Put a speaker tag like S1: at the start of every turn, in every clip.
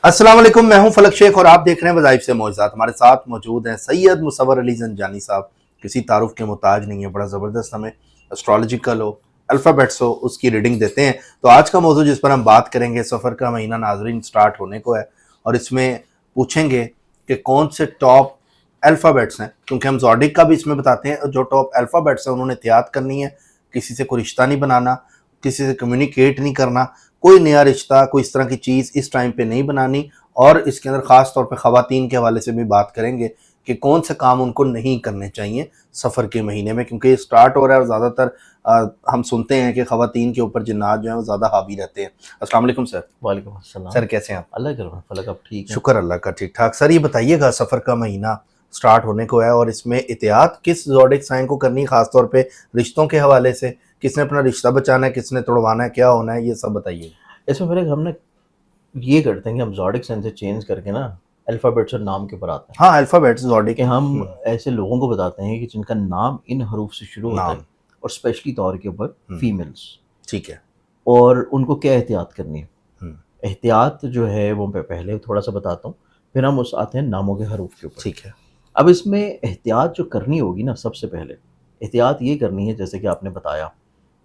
S1: अस्सलाम वालेकुम, मैं हूं फलक शेख और आप देख रहे हैं वज़ाइफ से मौजज़ात। हमारे साथ मौजूद हैं सैयद मुसव्वर अली ज़ंजानी साहब। किसी तारुफ के मोहताज नहीं है, बड़ा ज़बरदस्त हमें एस्ट्रोलॉजिकल हो, अल्फ़ाबेट्स हो, उसकी रीडिंग देते हैं। तो आज का मौजू जिस पर हम बात करेंगे, सफ़र का महीना नाज़रीन स्टार्ट होने को है और इसमें पूछेंगे कि कौन से टॉप अल्फ़ाबेट्स हैं, क्योंकि हम ज़ोडिक का भी इसमें बताते हैं। जो टॉप अल्फ़ाबेट्स हैं उन्होंने एहतियात करनी है, किसी से कोई रिश्ता नहीं बनाना, किसी से कम्युनिकेट नहीं करना, कोई नया रिश्ता, कोई इस तरह की चीज़ इस टाइम पे नहीं बनानी। और इसके अंदर ख़ास तौर पे ख़वातीन के हवाले से भी बात करेंगे कि कौन से काम उनको नहीं करने चाहिए सफ़र के महीने में, क्योंकि ये स्टार्ट हो रहा है और ज़्यादातर हम सुनते हैं कि ख़वातीन के ऊपर जिन्नात जो हैं वो ज़्यादा हावी रहते हैं। अस्सलाम वालेकुम सर।
S2: वालेकुम अस्सलाम।
S1: सर कैसे हैं आप?
S2: अल्लाह की रहमत, फलक आप ठीक हैं?
S1: शुक्र अल्लाह का, ठीक ठाक। सर ये बताइएगा, सफ़र का महीना स्टार्ट होने को है और इसमें एहतियात किस ज़ोडिक साइन को करनी है, ख़ास तौर पे रिश्तों के हवाले से? किसने अपना रिश्ता बचाना है, किसने तोड़वाना है, क्या होना है, ये सब बताइए।
S2: इसमें फिर हम ना ये करते हैं कि हम ज़ोडिक साइन से चेंज करके ना अल्फ़ाबेट्स और नाम के ऊपर आते हैं
S1: हाँ, अल्फ़ाबेट्स ज़ोडिक
S2: कि हम ऐसे लोगों को बताते हैं कि जिनका नाम इन हरूफ से शुरू होता है
S1: नाम।
S2: और स्पेशली तौर के ऊपर फीमेल्स,
S1: ठीक है।
S2: और उनको क्या एहतियात करनी है।
S1: हम्म,
S2: एहतियात जो है वो मैं पहले थोड़ा सा बताता हूँ, फिर हम उस आते हैं नामों के हरूफ के ऊपर।
S1: ठीक है।
S2: अब इसमें एहतियात जो करनी होगी ना, सबसे पहले एहतियात ये करनी है, जैसे कि आपने बताया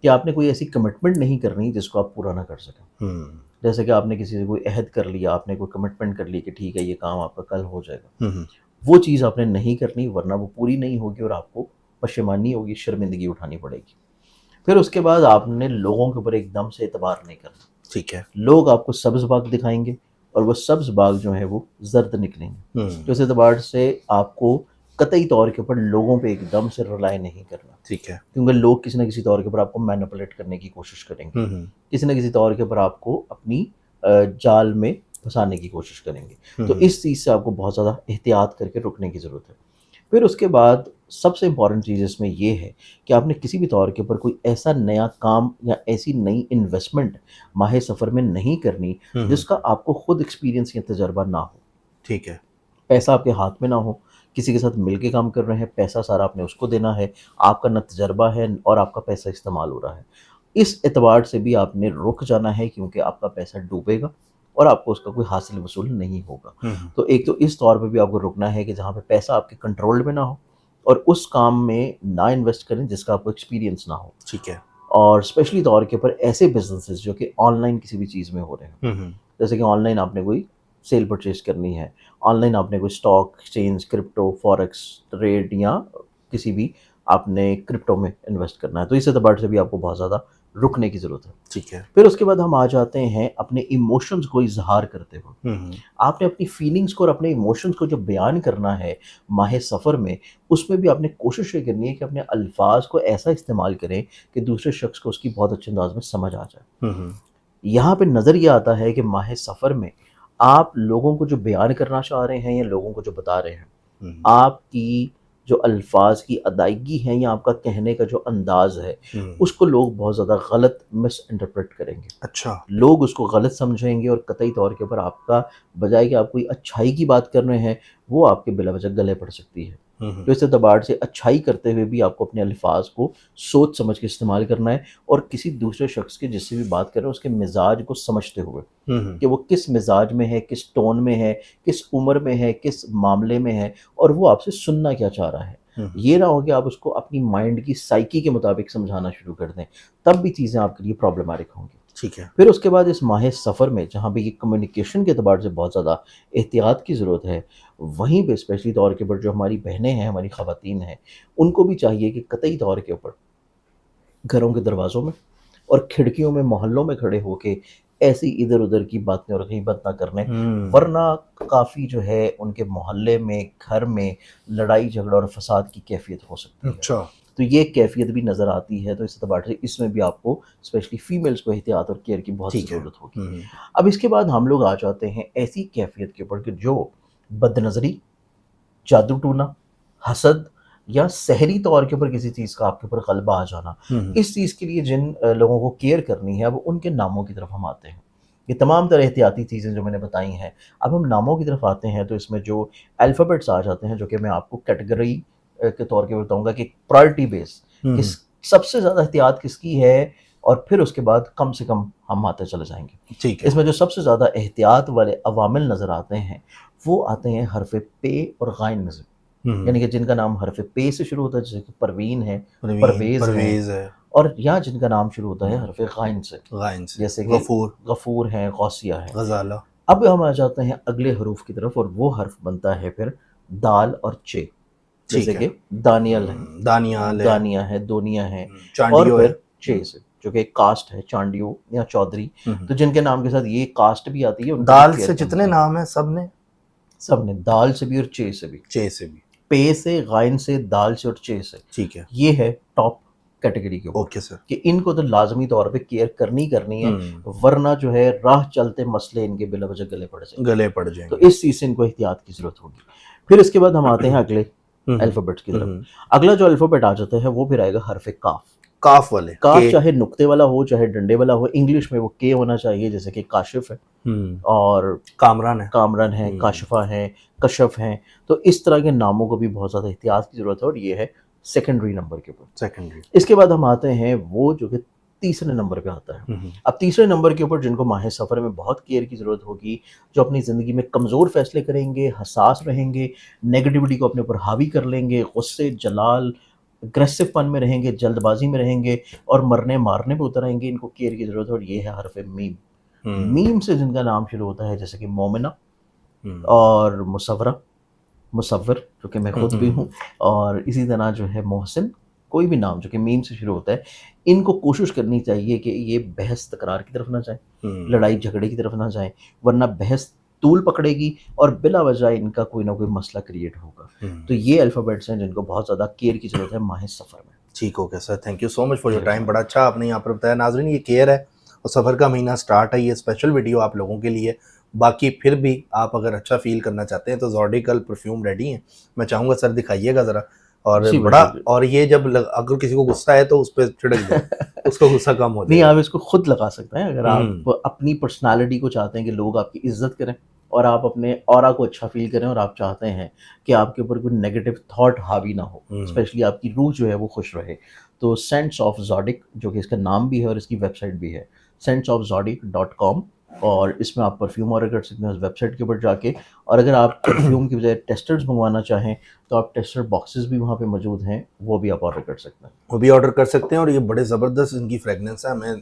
S2: कि आपने कोई ऐसी कमिटमेंट नहीं करनी जिसको आप पूरा ना कर सकें।
S1: हम्म
S2: जैसे कि आपने किसी से कोई अहद कर लिया, आपने कोई कमिटमेंट कर ली कि ठीक है ये काम आपका कल हो जाएगा,
S1: हम्म
S2: वो चीज़ आपने नहीं करनी, वरना वो पूरी नहीं होगी और आपको पशेमानी होगी, शर्मिंदगी उठानी पड़ेगी। फिर उसके बाद आपने लोगों के ऊपर एकदम से एतबार नहीं करना।
S1: ठीक है।
S2: लोग आपको सब्ज़ बाग दिखाएंगे और वो सब्ज़ बाग जो है वो जर्द निकलेंगे। तो इस एतबार से आपको कतई तौर के ऊपर लोगों पे एकदम से रिलाय नहीं करना,
S1: ठीक है।
S2: क्योंकि लोग किसी न किसी तौर के ऊपर आपको मैनिपुलेट करने की कोशिश करेंगे, किसी न किसी तौर के ऊपर आपको अपनी जाल में फंसाने की कोशिश करेंगे। तो इस चीज़ से आपको बहुत ज़्यादा एहतियात करके रुकने की ज़रूरत है। फिर उसके बाद सबसे इम्पॉर्टेंट चीज़ इसमें ये है कि आपने किसी भी तौर के ऊपर कोई ऐसा नया काम या ऐसी नई इन्वेस्टमेंट माह सफ़र में नहीं करनी जिसका आपको खुद एक्सपीरियंस या तजर्बा ना हो।
S1: ठीक है।
S2: पैसा आपके हाथ में ना हो, किसी के साथ मिल के काम कर रहे हैं, पैसा सारा आपने उसको देना है, आपका ना तजर्बा है और आपका पैसा इस्तेमाल हो रहा है। इस एतबार से भी आपने रुक जाना है, क्योंकि आपका पैसा डूबेगा और आपको उसका कोई हासिल वसूल नहीं होगा। तो एक तो इस तौर पे भी आपको रुकना है कि जहाँ पे पैसा आपके कंट्रोल में ना हो, और उस काम में ना इन्वेस्ट करें जिसका आपको एक्सपीरियंस ना हो।
S1: ठीक है।
S2: और स्पेशली तौर के ऊपर ऐसे बिजनेसेस जो कि ऑनलाइन किसी भी चीज़ में हो रहे हैं, जैसे कि ऑनलाइन आपने कोई सेल परचेज करनी है, ऑनलाइन आपने कोई stock exchange, crypto, forex trade या किसी भी आपने क्रिप्टो में इन्वेस्ट करना है, तो इस एतबार से भी आपको बहुत ज़्यादा रुकने की ज़रूरत है।
S1: ठीक है।
S2: फिर उसके बाद हम आ जाते हैं अपने इमोशंस को इजहार करते हुए। आपने अपनी फीलिंग्स को और अपने इमोशंस को जो बयान करना है माह सफ़र में, उसमें भी आपने कोशिश ये करनी है कि अपने अल्फाज को ऐसा इस्तेमाल करें कि दूसरे शख्स को उसकी बहुत अच्छे अंदाज में समझ आ जाए। यहाँ पे नज़र ये आता है कि माह सफ़र में आप लोगों को जो बयान करना चाह रहे हैं या लोगों को जो बता रहे हैं, आपकी जो अल्फाज की अदायगी है या आपका कहने का जो अंदाज़ है, उसको लोग बहुत ज़्यादा गलत मिस इंटरप्रेट करेंगे।
S1: अच्छा।
S2: लोग उसको गलत समझेंगे और कतई तौर के ऊपर आपका, बजाय कि आप कोई अच्छाई की बात कर रहे हैं, वो आपके बिला वजह गले पड़ सकती है। तो इस एतबार से अच्छाई करते हुए भी आपको अपने अल्फाज को सोच समझ के इस्तेमाल करना है, और किसी दूसरे शख्स के जिससे भी बात कर रहे हैं उसके मिजाज को समझते हुए कि वो किस मिजाज में है, किस टोन में है, किस उम्र में है, किस मामले में है, और वो आपसे सुनना क्या चाह रहा है। ये ना हो कि आप उसको अपनी माइंड की साइकी के मुताबिक समझाना शुरू कर दें, तब भी चीज़ें आपके लिए प्रॉब्लमेटिक होंगी।
S1: ठीक है।
S2: फिर उसके बाद इस माह सफ़र में जहाँ पे ये कम्युनिकेशन के अतबार से बहुत ज़्यादा एहतियात की ज़रूरत है, वहीं पे स्पेशली तौर के ऊपर जो हमारी बहनें हैं, हमारी ख़वातीन हैं, उनको भी चाहिए कि कतई तौर के ऊपर घरों के दरवाज़ों में और खिड़कियों में, मोहल्लों में खड़े होके ऐसी इधर-उधर की बातें और गीबत ना करने, वरना काफ़ी जो है उनके मोहल्ले में, घर में लड़ाई झगड़ा और फ़साद की कैफ़ियत हो सकती है।
S1: अच्छा।
S2: तो ये कैफ़ियत भी नज़र आती है, तो इस एतबार से इसमें भी आपको स्पेशली फ़ीमेल्स को एहतियात और केयर की बहुत
S1: ठीक है।
S2: ज़रूरत होगी। अब इसके बाद हम लोग आ जाते हैं ऐसी कैफ़ियत के ऊपर कि जो बदनज़री, जादू टूना, हसद या सहरी तौर के ऊपर किसी चीज़ का आपके ऊपर ग़लबा आ जाना, इस चीज़ के लिए जिन लोगों को केयर करनी है, अब उनके नामों की तरफ हम आते हैं। ये तमाम तरह एहतियाती चीज़ें जो मैंने बताई हैं, अब हम नामों की तरफ आते हैं, तो इसमें जो अल्फ़ाबेट्स आ जाते हैं, जो कि मैं आपको कैटेगरी के तौर पे बताऊँगा कि प्रायोरिटी बेस किस सबसे ज़्यादा एहतियात किसकी है, اور پھر اس کے بعد کم سے کم ہم آتے چلے جائیں گے.
S1: ٹھیک ہے.
S2: اس میں جو سب سے زیادہ احتیاط والے عوامل نظر آتے ہیں وہ آتے ہیں حرف پے اور غائن میں سے. یعنی کہ جن کا نام حرف پے سے شروع ہوتا ہے جیسے کہ پروین ہے, پرویز ہے, اور یا جن کا نام شروع ہوتا ہے حرف غائن سے, جیسے کہ غفور ہے, غوثیہ ہے,
S1: غزالہ.
S2: اب ہم آ جاتے ہیں اگلے حروف کی طرف, اور وہ حرف بنتا ہے پھر دال اور چے, جیسے کہ دانیال ہے, دانیہ ہے, دونیا ہے, اور پھر چے سے جو کہ ایک کاسٹ ہے, چانڈیو یا چودھری. تو جن کے نام کے ساتھ یہ کاسٹ بھی آتی ہے.
S1: دال سے جتنے نام ہیں سب نے
S2: دال سے بھی اور چے سے بھی, پے سے, غائن سے, دال سے اور چے سے.
S1: ٹھیک ہے.
S2: یہ ہے ٹاپ کیٹیگری کے اوپر.
S1: Okay sir.
S2: کہ ان کو تو لازمی طور پہ کیئر کرنی ہے, ورنہ جو ہے راہ چلتے مسئلے ان کے بلا وجہ گلے پڑ جائیں. تو اس چیز سے ان کو احتیاط کی ضرورت ہوگی. پھر اس کے بعد ہم آتے ہیں اگلے الفابیٹس کی طرف. اگلا جو الفابیٹ آ جاتا ہے وہ پھر آئے گا حرف کاف.
S1: کاف والے,
S2: کاف چاہے نقطے والا ہو چاہے ڈنڈے والا ہو, انگلش میں وہ کے ہونا چاہیے, جیسے کہ کاشف ہے اور کامران ہے, کاشفہ ہے, کشف ہیں. تو اس طرح کے ناموں کو بھی بہت زیادہ احتیاط کی ضرورت ہے, اور یہ ہے سیکنڈری نمبر کے اوپر. اس کے بعد ہم آتے ہیں وہ جو کہ تیسرے نمبر پہ آتا ہے. اب تیسرے نمبر کے اوپر جن کو ماہ سفر میں بہت کیئر کی ضرورت ہوگی, جو اپنی زندگی میں کمزور فیصلے کریں گے, حساس رہیں گے, نیگیٹیوٹی کو اپنے اوپر حاوی کر لیں گے, غصے, جلال, اگریسو پن میں رہیں گے, جلد بازی میں رہیں گے, اور مرنے مارنے پہ اتر آئیں گے, ان کو کیئر کی ضرورت ہے. اور یہ ہے حرف میم. میم سے جن کا نام شروع ہوتا ہے جیسے کہ مومنہ اور مصور جو کہ میں خود بھی ہوں, اور اسی طرح جو ہے محسن, کوئی بھی نام جو کہ میم سے شروع ہوتا ہے, ان کو کوشش کرنی چاہیے کہ یہ بحث تکرار کی طرف نہ جائیں, لڑائی جھگڑے کی طرف نہ جائیں, ورنہ بحث طول پکڑے گی اور بلا وجہ ان کا کوئی نہ کوئی مسئلہ کریٹ ہوگا. تو یہ الفابیٹس ہیں جن کو بہت زیادہ کیئر کی ضرورت ہے ماہ سفر میں.
S1: ٹھیک ہو گیا sir, thank you so much for your time. بڑا اچھا آپ نے یہاں پر بتایا. ناظرین, یہ کیئر ہے اور سفر کا مہینہ سٹارٹ ہے, یہ اسپیشل ویڈیو آپ لوگوں کے لیے. باقی پھر بھی آپ اگر اچھا فیل کرنا چاہتے ہیں تو زوڈیکل پرفیوم ریڈی ہیں. میں چاہوں گا سر دکھائیے گا ذرا. اور بڑا, اور یہ جب اگر کسی کو غصہ ہے تو اس پہ چھڑک دیں, اس کو غصہ کم ہو جائے.
S2: نہیں, آپ اس کو خود لگا سکتے ہیں اگر آپ اپنی پرسنالٹی کو چاہتے ہیں کہ لوگ آپ کی عزت کریں اور آپ اپنے اورا کو اچھا فیل کریں, اور آپ چاہتے ہیں کہ آپ کے اوپر کوئی نیگیٹو تھاٹ حاوی نہ ہو, اسپیشلی آپ کی روح جو ہے وہ خوش رہے, تو سینٹس آف زوڈک جو کہ اس کا نام بھی ہے اور اس کی ویب سائٹ بھی ہے senseofzodic.com, اور اس میں آپ پرفیوم آرڈر کر سکتے ہیں اس ویب سائٹ کے اوپر جا کے. اور اگر آپ پرفیوم کی بجائے ٹیسٹرز منگوانا چاہیں تو آپ ٹیسٹر باکسز بھی وہاں پہ موجود ہیں, وہ بھی آپ آرڈر کر سکتے ہیں.
S1: اور یہ بڑے زبردست ان کی فریگننس ہے. ہمیں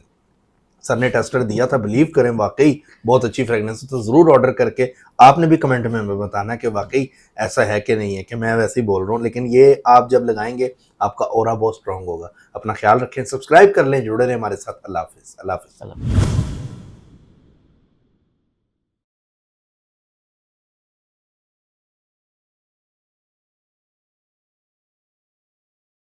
S1: سر نے ٹیسٹر دیا تھا, بلیو کریں واقعی بہت اچھی فریگننس ہے. تو ضرور آرڈر کر کے آپ نے بھی کمنٹ میں ہمیں بتانا کہ واقعی ایسا ہے کہ نہیں ہے, کہ میں ویسے ہی بول رہا ہوں, لیکن یہ آپ جب لگائیں گے آپ کا اورا بہت اسٹرانگ ہوگا. اپنا خیال رکھیں, سبسکرائب کر لیں, جڑے رہیں ہمارے ساتھ. اللہ حافظ.